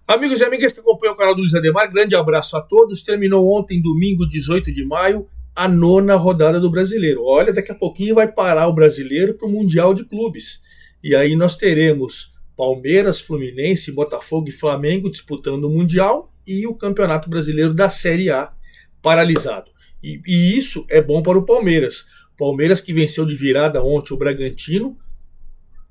Amigos e amigas que acompanham o canal do Luiz Ademar, grande abraço a todos. Terminou ontem, domingo, 18 de maio, a 9ª rodada do Brasileiro. Olha, daqui a pouquinho vai parar o Brasileiro para o Mundial de Clubes. E aí nós teremos Palmeiras, Fluminense, Botafogo e Flamengo disputando o Mundial e o Campeonato Brasileiro da Série A paralisado. E isso é bom para o Palmeiras. Palmeiras que venceu de virada ontem o Bragantino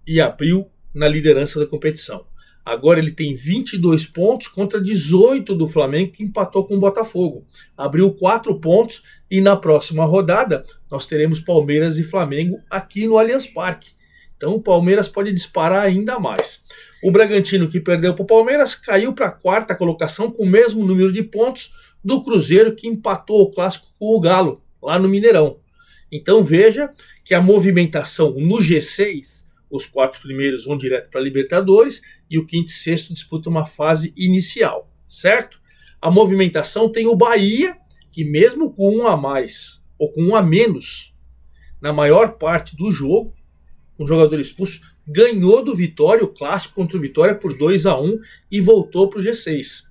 e abriu na liderança da competição. Agora ele tem 22 pontos contra 18 do Flamengo, que empatou com o Botafogo. Abriu 4 pontos e na próxima rodada nós teremos Palmeiras e Flamengo aqui no Allianz Parque. Então o Palmeiras pode disparar ainda mais. O Bragantino, que perdeu para o Palmeiras, caiu para a 4ª colocação com o mesmo número de pontos do Cruzeiro, que empatou o clássico com o Galo, lá no Mineirão. Então veja que a movimentação no G6... Os 4 primeiros vão direto para a Libertadores e o 5º e 6º disputam uma fase inicial, certo? A movimentação tem o Bahia, que mesmo com um a mais ou com um a menos na maior parte do jogo, um jogador expulso, ganhou do Vitória, o clássico contra o Vitória por 2-1 e voltou para o G6.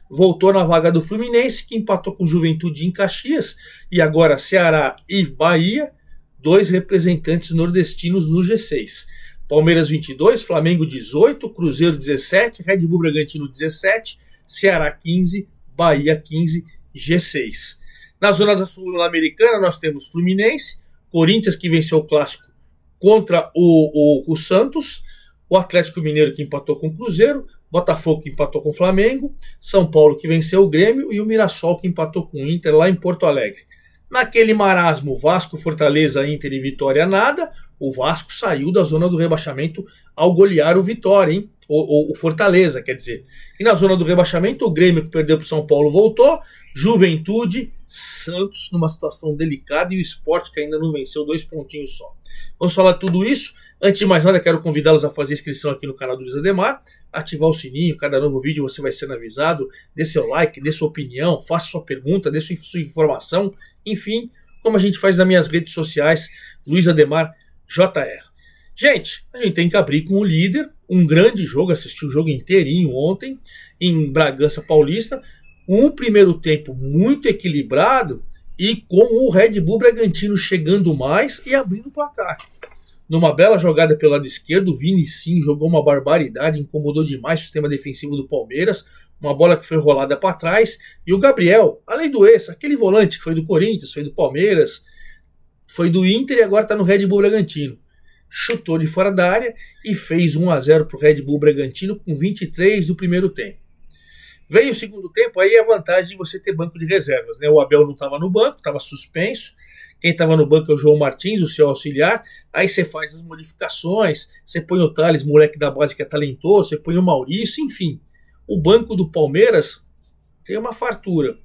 Voltou na vaga do Fluminense, que empatou com o Juventude em Caxias, e agora Ceará e Bahia, 2 representantes nordestinos no G6. Palmeiras 22, Flamengo 18, Cruzeiro 17, Red Bull Bragantino 17, Ceará 15, Bahia 15, G6. Na zona da Sul-Americana nós temos Fluminense, Corinthians que venceu o clássico contra o Santos, o Atlético Mineiro que empatou com o Cruzeiro, Botafogo que empatou com o Flamengo, São Paulo que venceu o Grêmio e o Mirassol que empatou com o Inter lá em Porto Alegre. Naquele marasmo, Vasco, Fortaleza, Inter e Vitória nada, o Vasco saiu da zona do rebaixamento ao golear o Vitória, hein? O Fortaleza, quer dizer. E na zona do rebaixamento, o Grêmio, que perdeu para o São Paulo, voltou. Juventude, Santos, numa situação delicada, e o Sport, que ainda não venceu, 2 pontinhos só. Vamos falar tudo isso. Antes de mais nada, quero convidá-los a fazer inscrição aqui no canal do Luiz Ademar, ativar o sininho, cada novo vídeo você vai sendo avisado, dê seu like, dê sua opinião, faça sua pergunta, dê sua informação, enfim, como a gente faz nas minhas redes sociais, Luiz Ademar JR. Gente, a gente tem que abrir com o líder, um grande jogo, assisti o jogo inteirinho ontem, em Bragança Paulista, um primeiro tempo muito equilibrado e com o Red Bull Bragantino chegando mais e abrindo o placar. Numa bela jogada pelo lado esquerdo, o Vini sim jogou uma barbaridade, incomodou demais o sistema defensivo do Palmeiras, uma bola que foi rolada para trás, e o Gabriel, além do aquele volante que foi do Corinthians, foi do Palmeiras, foi do Inter e agora está no Red Bull Bragantino. Chutou de fora da área e fez 1-0 para o Red Bull Bragantino com 23 do primeiro tempo. Veio o segundo tempo, aí a vantagem de você ter banco de reservas, né? O Abel não estava no banco, estava suspenso. Quem estava no banco é o João Martins, o seu auxiliar. Aí você faz as modificações, você põe o Thales, moleque da base que é talentoso, você põe o Maurício, enfim. O banco do Palmeiras tem uma fartura.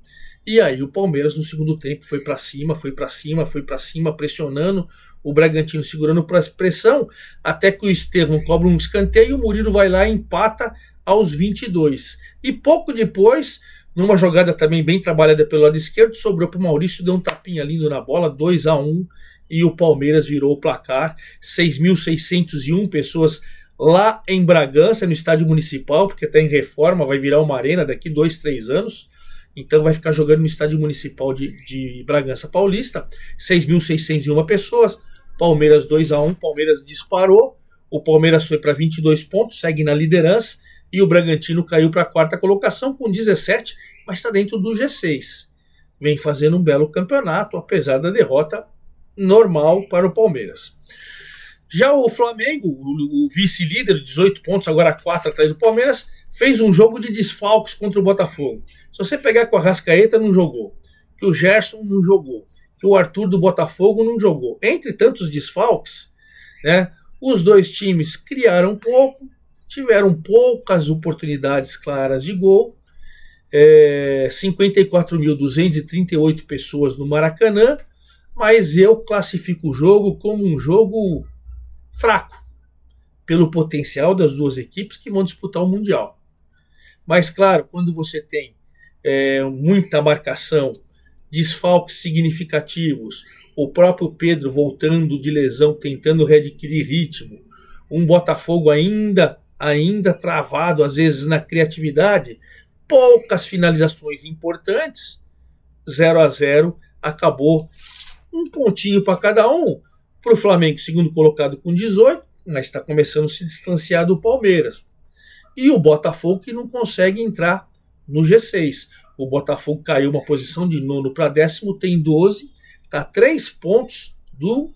E aí o Palmeiras no segundo tempo foi para cima, pressionando, o Bragantino segurando pressão, até que o Estevão cobra um escanteio e o Murilo vai lá e empata aos 22. E pouco depois, numa jogada também bem trabalhada pelo lado esquerdo, sobrou para o Maurício, deu um tapinha lindo na bola, 2-1, e o Palmeiras virou o placar. 6.601 pessoas lá em Bragança, no estádio municipal, porque está em reforma, vai virar uma arena daqui 2-3 anos. Então vai ficar jogando no estádio municipal de Bragança Paulista. 6.601 pessoas, Palmeiras 2-1, Palmeiras disparou, o Palmeiras foi para 22 pontos, segue na liderança, e o Bragantino caiu para a 4ª colocação com 17, mas está dentro do G6. Vem fazendo um belo campeonato, apesar da derrota normal para o Palmeiras. Já o Flamengo, o vice-líder, 18 pontos, agora 4 atrás do Palmeiras, fez um jogo de desfalques contra o Botafogo. Se você pegar com a Arrascaeta, não jogou. Que o Gerson não jogou. Que o Arthur do Botafogo não jogou. Entre tantos desfalques, né, os dois times criaram pouco, tiveram poucas oportunidades claras de gol. 54.238 pessoas no Maracanã, mas eu classifico o jogo como um jogo fraco, pelo potencial das duas equipes que vão disputar o Mundial. Mas claro, quando você tem muita marcação, desfalques significativos, o próprio Pedro voltando de lesão, tentando readquirir ritmo, um Botafogo ainda ainda travado, às vezes, na criatividade, poucas finalizações importantes, 0-0, acabou um pontinho para cada um. Para o Flamengo, segundo colocado com 18, mas está começando a se distanciar do Palmeiras. E o Botafogo que não consegue entrar no G6. O Botafogo caiu uma posição de 9º para 10º, tem 12, está 3 pontos do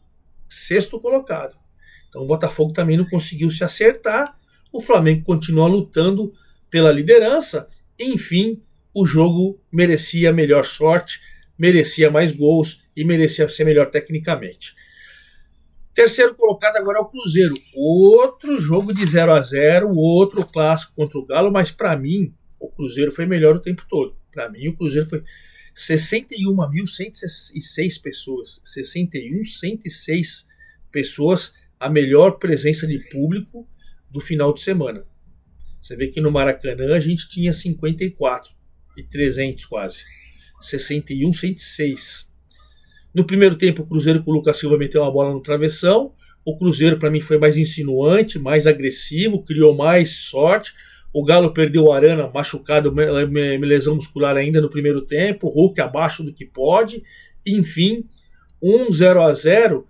6º colocado. Então o Botafogo também não conseguiu se acertar. O Flamengo continua lutando pela liderança. Enfim, o jogo merecia melhor sorte, merecia mais gols e merecia ser melhor tecnicamente. Terceiro colocado agora é o Cruzeiro. Outro jogo de 0-0, outro clássico contra o Galo, mas para mim o Cruzeiro foi melhor o tempo todo. Para mim o Cruzeiro foi 61.106 pessoas. 61.106 pessoas, a melhor presença de público do final de semana. Você vê que no Maracanã a gente tinha 54.300 quase. 61.106. No primeiro tempo, o Cruzeiro com o Lucas Silva meteu uma bola no travessão. O Cruzeiro, para mim, foi mais insinuante, mais agressivo, criou mais sorte. O Galo perdeu o Arana, machucado, lesão muscular ainda no primeiro tempo. O Hulk abaixo do que pode. Enfim, 0-0.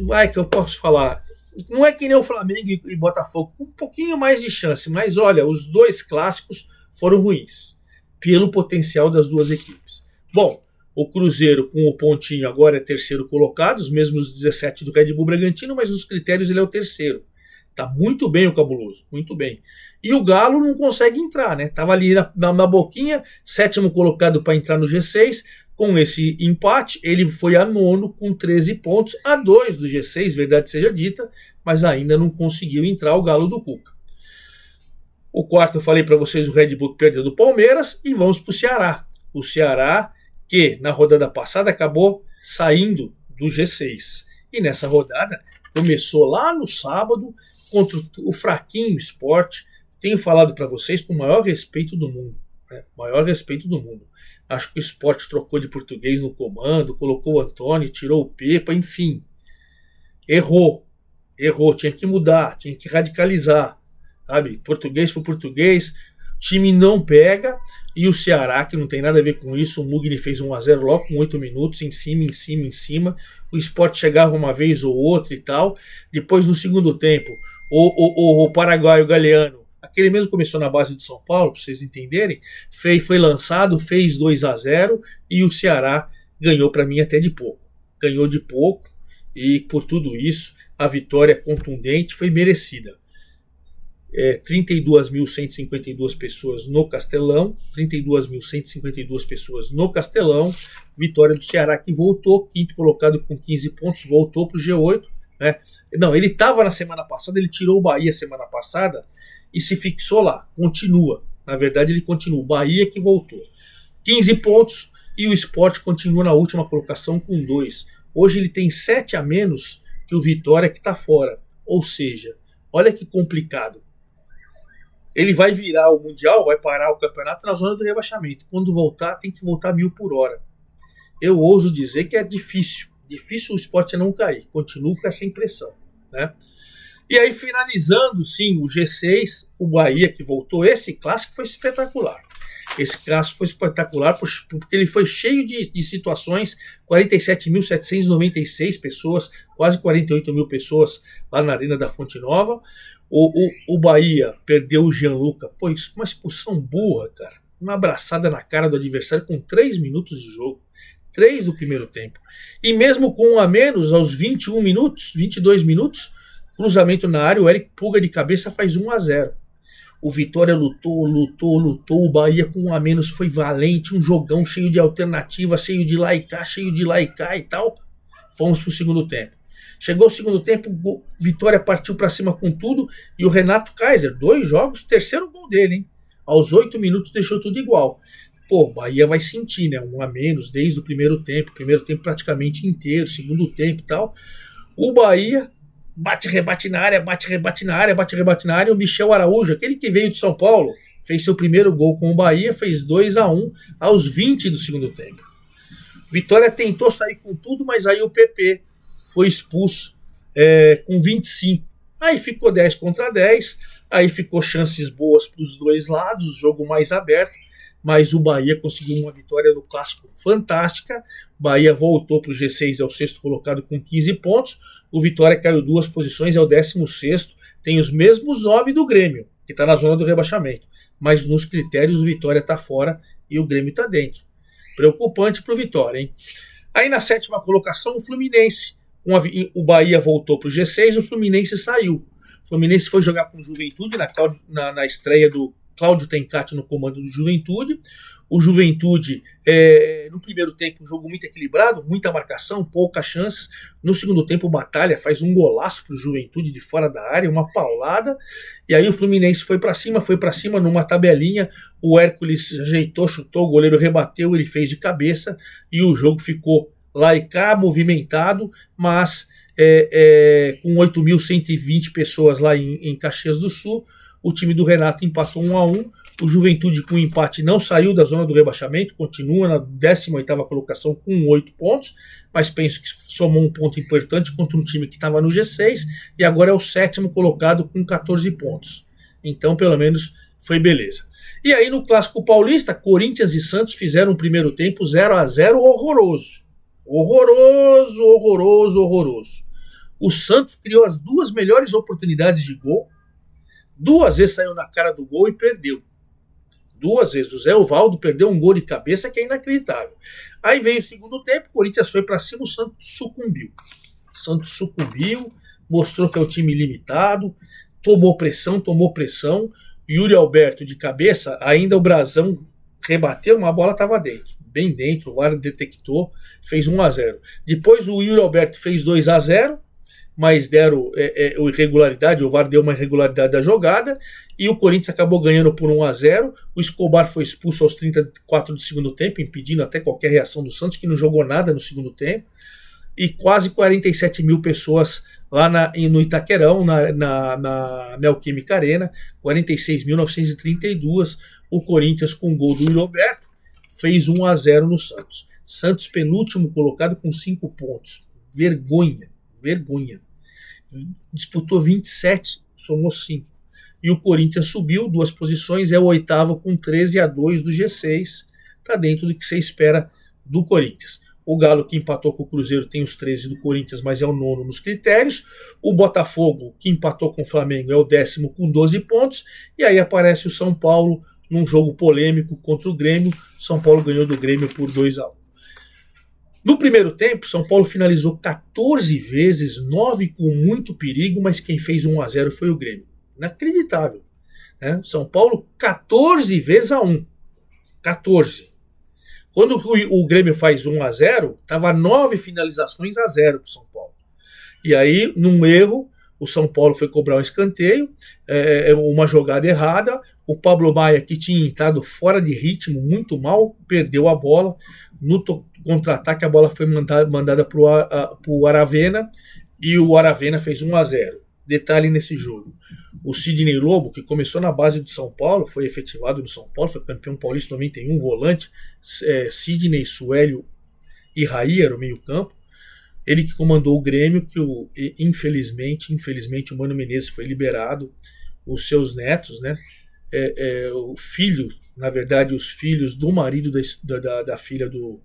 Vai que eu posso falar. Não é que nem o Flamengo e Botafogo, com um pouquinho mais de chance. Mas olha, os dois clássicos foram ruins, pelo potencial das duas equipes. Bom, o Cruzeiro com o pontinho agora é terceiro colocado, os mesmos 17 do Red Bull Bragantino, mas nos critérios ele é o terceiro. Tá muito bem o Cabuloso, muito bem. E o Galo não consegue entrar, né? Tava ali na boquinha, sétimo colocado para entrar no G6. Com esse empate, ele foi a 9º com 13 pontos, a 2 do G6, verdade seja dita, mas ainda não conseguiu entrar o Galo do Cuca. O quarto, eu falei para vocês, o Red Bull perdeu do Palmeiras, e vamos para o Ceará. O Ceará, que na rodada passada acabou saindo do G6. E nessa rodada começou lá no sábado contra o fraquinho Sport. Tenho falado para vocês com o maior respeito do mundo. Né? Maior respeito do mundo. Acho que o Sport trocou de português no comando, colocou o Antônio, tirou o Pepa, enfim. Errou. Tinha que mudar, tinha que radicalizar. Sabe? Português por português. Time não pega, e o Ceará, que não tem nada a ver com isso, o Mugni fez 1-0 logo com 8 minutos, em cima. O Sport chegava uma vez ou outra e tal. Depois, no segundo tempo, o paraguaio Galeano, aquele mesmo começou na base de São Paulo, para vocês entenderem, foi lançado, fez 2-0, e o Ceará ganhou para mim até de pouco. Ganhou de pouco, e por tudo isso, a vitória contundente foi merecida. 32.152 pessoas no Castelão, vitória do Ceará que voltou, quinto colocado com 15 pontos, voltou para o G8, né? Não, ele estava na semana passada, ele tirou o Bahia semana passada e se fixou lá, continua, na verdade ele continua, o Bahia que voltou, 15 pontos, e o Sport continua na última colocação com 2, hoje ele tem 7 a menos que o Vitória que está fora, ou seja, olha que complicado. Ele vai virar o Mundial, vai parar o campeonato na zona do rebaixamento. Quando voltar, tem que voltar 1.000 por hora. Eu ouso dizer que é difícil. Difícil o Sport não cair. Continuo com essa impressão. Né? E aí, finalizando, sim, o G6, o Bahia que voltou. Esse clássico foi espetacular. Porque ele foi cheio de situações. 47.796 pessoas, quase 48 mil pessoas lá na Arena da Fonte Nova. O Bahia perdeu o Gianluca. Pô, isso, uma expulsão burra, cara. Uma abraçada na cara do adversário com 3 minutos de jogo. 3 do primeiro tempo. E mesmo com 1 a menos, aos 21 minutos, 22 minutos, cruzamento na área, o Eric Puga de cabeça faz 1-0. O Vitória lutou. O Bahia com 1 a menos foi valente. Um jogão cheio de alternativas, cheio de lá e cá e tal. Fomos pro segundo tempo. Chegou o segundo tempo, Vitória partiu para cima com tudo, e o Renato Kaiser, 2 jogos, terceiro gol dele, hein? Aos 8 minutos deixou tudo igual. Pô, Bahia vai sentir, né? 1 a menos desde o primeiro tempo praticamente inteiro, segundo tempo e tal. O Bahia rebate na área, o Michel Araújo, aquele que veio de São Paulo, fez seu primeiro gol com o Bahia, fez 2-1 aos 20 do segundo tempo. Vitória tentou sair com tudo, mas aí o PP foi expulso com 25. Aí ficou 10 contra 10, aí ficou chances boas para os dois lados, jogo mais aberto, mas o Bahia conseguiu uma vitória no clássico fantástica. Bahia voltou para o G6, é o sexto colocado com 15 pontos. O Vitória caiu 2 posições, é o 16º, tem os mesmos 9 do Grêmio, que está na zona do rebaixamento. Mas nos critérios o Vitória está fora e o Grêmio está dentro. Preocupante para o Vitória, hein? Aí na 7ª colocação o Fluminense. O Bahia voltou para o G6, o Fluminense saiu. O Fluminense foi jogar com o Juventude na estreia do Cláudio Tencati no comando do Juventude. O Juventude, no primeiro tempo, um jogo muito equilibrado, muita marcação, poucas chances. No segundo tempo, o Batalha faz um golaço para o Juventude de fora da área, uma paulada. E aí o Fluminense foi para cima numa tabelinha. O Hércules ajeitou, chutou, o goleiro rebateu, ele fez de cabeça e o jogo ficou lá e cá, movimentado, mas com 8.120 pessoas lá em Caxias do Sul. O time do Renato empatou 1-1. O Juventude, com empate, não saiu da zona do rebaixamento, continua na 18ª colocação com 8 pontos, mas penso que somou um ponto importante contra um time que estava no G6 e agora é o 7º colocado com 14 pontos. Então, pelo menos, foi beleza. E aí, no Clássico Paulista, Corinthians e Santos fizeram um primeiro tempo 0-0 horroroso. Horroroso. O Santos criou as 2 melhores oportunidades de gol. 2 vezes saiu na cara do gol e perdeu. 2 vezes. O Zé Ovaldo perdeu um gol de cabeça que é inacreditável. Aí veio o segundo tempo, o Corinthians foi para cima, o Santos sucumbiu, mostrou que é um time limitado, tomou pressão. Yuri Alberto de cabeça, ainda o Brazão rebateu, mas a bola estava dentro, bem dentro, o VAR detectou, fez 1-0. Depois o Yuri Alberto fez 2-0, mas deram irregularidade, o VAR deu uma irregularidade da jogada, e o Corinthians acabou ganhando por 1-0. O Escobar foi expulso aos 34 do segundo tempo, impedindo até qualquer reação do Santos, que não jogou nada no segundo tempo, e quase 47 mil pessoas lá no Itaquerão, na Neoquímica Arena, 46.932. O Corinthians, com gol do Roberto, fez 1-0 no Santos. Santos penúltimo colocado com 5 pontos. Vergonha. Disputou 27, somou 5. E o Corinthians subiu 2 posições, é o 8º com 13-2 do G6. Está dentro do que você espera do Corinthians. O Galo, que empatou com o Cruzeiro, tem os 13 do Corinthians, mas é o 9º nos critérios. O Botafogo, que empatou com o Flamengo, é o 10º com 12 pontos. E aí aparece o São Paulo num jogo polêmico contra o Grêmio. São Paulo ganhou do Grêmio por 2-1. No primeiro tempo, São Paulo finalizou 14 vezes, 9 com muito perigo, mas quem fez 1-0 foi o Grêmio. Inacreditável. Né? São Paulo 14 vezes a 1. 14. Quando o Grêmio faz 1-0, estava 9 finalizações a 0 para o São Paulo. E aí, num erro, o São Paulo foi cobrar um escanteio, uma jogada errada. O Pablo Maia, que tinha entrado fora de ritmo, muito mal, perdeu a bola. No contra-ataque, a bola foi mandada para o Aravena e o Aravena fez 1-0. Detalhe nesse jogo: o Sidney Lobo, que começou na base do São Paulo, foi efetivado no São Paulo, foi campeão paulista 91, volante, Sidney, Suélio e Raí era o meio-campo. Ele que comandou o Grêmio, que infelizmente o Mano Menezes foi liberado, os seus netos, né? O filho, na verdade, os filhos do marido da filha do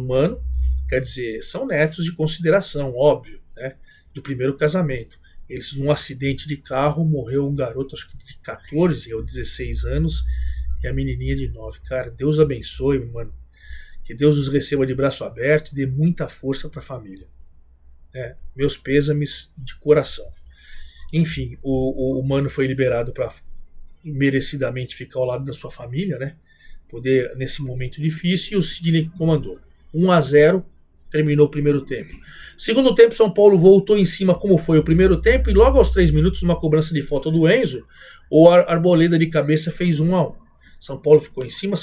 Mano, quer dizer, são netos de consideração, óbvio, né? Do primeiro casamento. Eles, num acidente de carro, morreu um garoto, acho que de 14 ou 16 anos, e a menininha de 9. Cara, Deus abençoe, mano. Que Deus os receba de braço aberto e dê muita força para a família. Meus pêsames de coração. Enfim, o Mano foi liberado para merecidamente ficar ao lado da sua família, né? Poder, nesse momento difícil, e o Sidney comandou. 1-0, terminou o primeiro tempo. Segundo tempo, São Paulo voltou em cima, como foi o primeiro tempo, e logo aos 3 minutos, uma cobrança de falta do Enzo, o Arboleda de cabeça fez 1-1. São Paulo ficou em cima,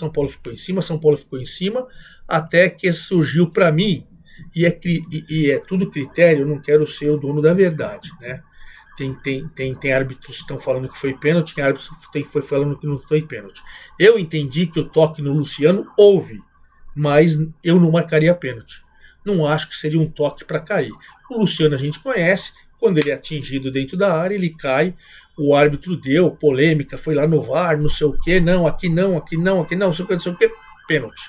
até que surgiu para mim, e é tudo critério, eu não quero ser o dono da verdade, né? Tem árbitros que estão falando que foi pênalti, tem árbitros que foi falando que não foi pênalti. Eu entendi que o toque no Luciano houve, mas eu não marcaria pênalti. Não acho que seria um toque para cair. O Luciano a gente conhece, Quando ele é atingido dentro da área, ele cai, o árbitro deu polêmica, foi lá no VAR, não sei o que, não, aqui não, aqui não, aqui não, não sei o que, pênalti.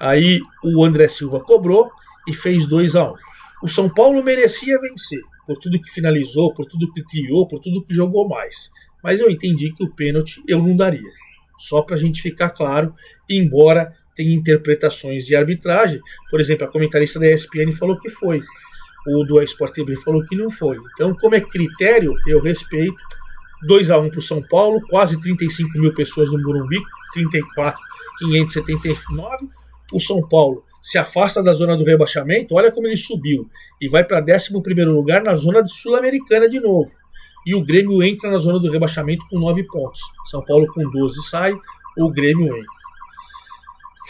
Aí o André Silva cobrou e fez 2-1. O São Paulo merecia vencer, por tudo que finalizou, por tudo que criou, por tudo que jogou mais. Mas eu entendi que o pênalti eu não daria. Só para a gente ficar claro, embora tenha interpretações de arbitragem. Por exemplo, a comentarista da ESPN falou que foi. O do Sport TV falou que não foi. Então, como é critério, eu respeito. 2-1 para o São Paulo, quase 35 mil pessoas no Morumbi, 34.579. O São Paulo se afasta da zona do rebaixamento, olha como ele subiu, e vai para 11º lugar na zona de Sul-Americana de novo. E o Grêmio entra na zona do rebaixamento com 9 pontos. São Paulo com 12 sai, o Grêmio entra.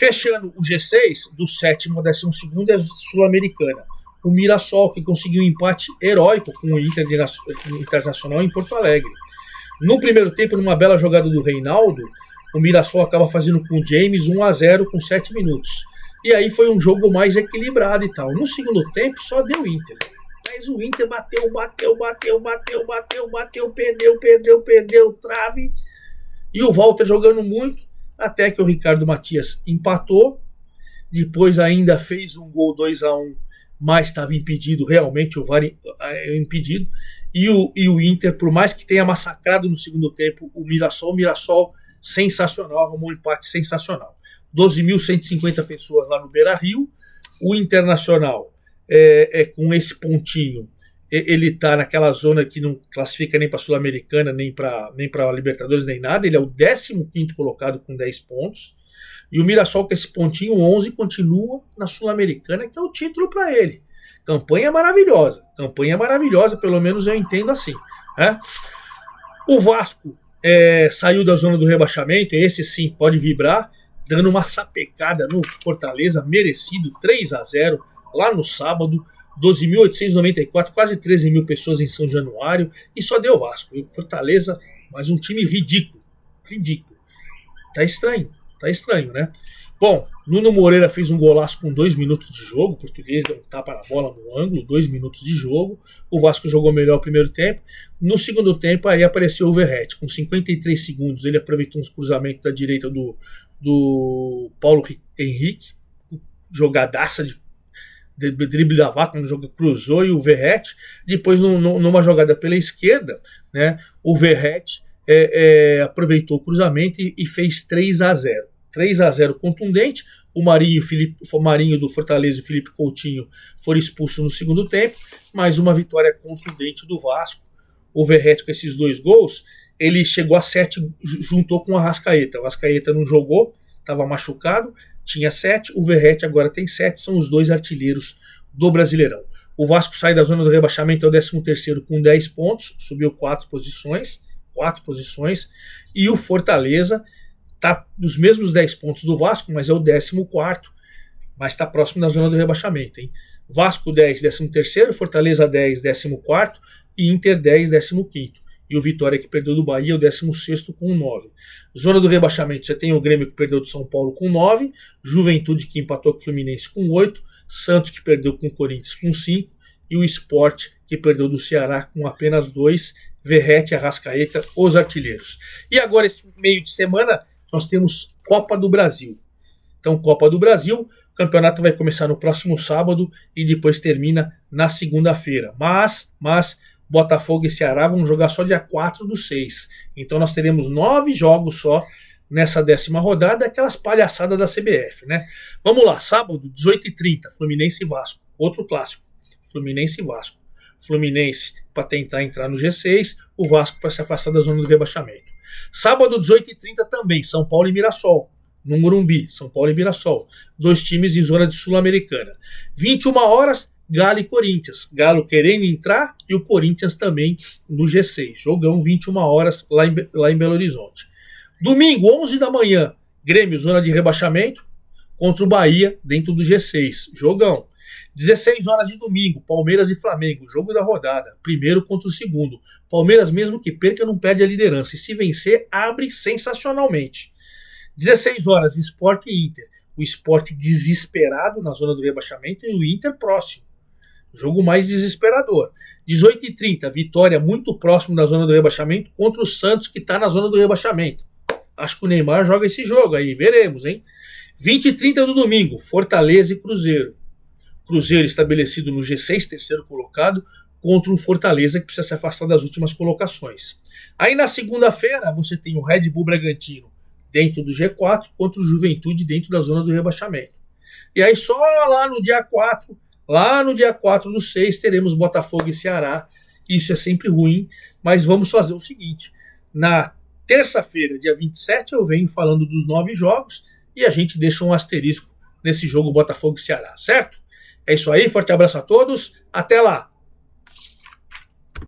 Fechando o G6, do 7º ao 12º é a Sul-Americana. O Mirassol, que conseguiu um empate heróico com o Internacional em Porto Alegre. No primeiro tempo, numa bela jogada do Reinaldo, o Mirassol acaba fazendo com o James 1-0 com 7 minutos. E aí foi um jogo mais equilibrado e tal. No segundo tempo, só deu Inter. Mas o Inter bateu, perdeu, trave. E o Walter jogando muito, até que o Ricardo Matias empatou. Depois ainda fez um gol 2-1, mas estava impedido, realmente o VAR impedido. E o Inter, por mais que tenha massacrado no segundo tempo, o Mirassol sensacional, arrumou um empate sensacional. 12.150 pessoas lá no Beira-Rio. O Internacional, com esse pontinho, ele está naquela zona que não classifica nem para a Sul-Americana, nem para a Libertadores, nem nada. Ele é o 15º colocado com 10 pontos. E o Mirassol, com esse pontinho 11, continua na Sul-Americana, que é o título para ele. Campanha maravilhosa, pelo menos eu entendo assim. Né? O Vasco saiu da zona do rebaixamento, esse sim pode vibrar, dando uma sapecada no Fortaleza, merecido, 3-0, lá no sábado, 12.894, quase 13 mil pessoas em São Januário, e só deu Vasco. E Fortaleza, mas um time ridículo. Tá estranho, né? Bom, Nuno Moreira fez um golaço com 2 minutos de jogo, o Português deu um tapa na bola no ângulo, 2 minutos de jogo, o Vasco jogou melhor o primeiro tempo, no segundo tempo aí apareceu o Verratti, com 53 segundos, ele aproveitou uns cruzamentos da direita do Paulo Henrique, jogadaça de drible da vaca, quando o jogo cruzou, e o Verratti, depois numa jogada pela esquerda, né, o Verratti aproveitou o cruzamento e fez 3-0. 3-0 contundente. O Marinho do Fortaleza e o Felipe Coutinho foram expulsos no segundo tempo, mais uma vitória contundente do Vasco. O Verratti, com esses 2 gols, ele chegou a 7, juntou com o Arrascaeta. O Arrascaeta não jogou, estava machucado, tinha 7, o Verratti agora tem 7, são os 2 artilheiros do Brasileirão. O Vasco sai da zona do rebaixamento, é o 13º com 10 pontos, subiu 4 posições, e o Fortaleza está nos mesmos 10 pontos do Vasco, mas é o 14º, mas está próximo da zona do rebaixamento. Hein? Vasco 10, 13º, Fortaleza 10, 14º, e Inter 10, 15º. E o Vitória, que perdeu do Bahia, é o 16º com 9. Zona do rebaixamento, você tem o Grêmio, que perdeu do São Paulo com 9, Juventude, que empatou com o Fluminense com 8, Santos, que perdeu com o Corinthians com 5, e o Sport, que perdeu do Ceará com apenas 2, Verratti, Arrascaeta, os artilheiros. E agora, esse meio de semana, nós temos Copa do Brasil. Então, Copa do Brasil, o campeonato vai começar no próximo sábado e depois termina na segunda-feira. Mas Botafogo e Ceará vão jogar só dia 4/6. Então nós teremos 9 jogos só nessa 10ª rodada, aquelas palhaçadas da CBF, né? Vamos lá, sábado, 18h30, Fluminense e Vasco. Outro clássico, Fluminense e Vasco. Fluminense para tentar entrar no G6, o Vasco para se afastar da zona do rebaixamento. Sábado, 18h30 também, São Paulo e Mirassol, no Morumbi, São Paulo e Mirassol. 2 times em zona de Sul-Americana. 21 horas, Galo e Corinthians. Galo querendo entrar e o Corinthians também no G6. Jogão, 21 horas lá em Belo Horizonte. Domingo, 11 da manhã, Grêmio, zona de rebaixamento, contra o Bahia, dentro do G6. Jogão. 16 horas de domingo, Palmeiras e Flamengo, jogo da rodada, primeiro contra o segundo. Palmeiras, mesmo que perca, não perde a liderança, e se vencer, abre sensacionalmente. 16 horas, Sport e Inter. O Sport desesperado na zona do rebaixamento e o Inter próximo. Jogo mais desesperador. 18h30, Vitória muito próximo da zona do rebaixamento contra o Santos, que está na zona do rebaixamento. Acho que o Neymar joga esse jogo aí, veremos, hein? 20h30 do domingo, Fortaleza e Cruzeiro. Cruzeiro estabelecido no G6, terceiro colocado, contra um Fortaleza que precisa se afastar das últimas colocações. Aí na segunda-feira você tem o Red Bull Bragantino dentro do G4 contra o Juventude dentro da zona do rebaixamento. E aí só lá no dia 4 do 6 teremos Botafogo e Ceará. Isso é sempre ruim, mas vamos fazer o seguinte. Na terça-feira, dia 27, eu venho falando dos 9 jogos e a gente deixa um asterisco nesse jogo Botafogo e Ceará, certo? É isso aí, forte abraço a todos, até lá!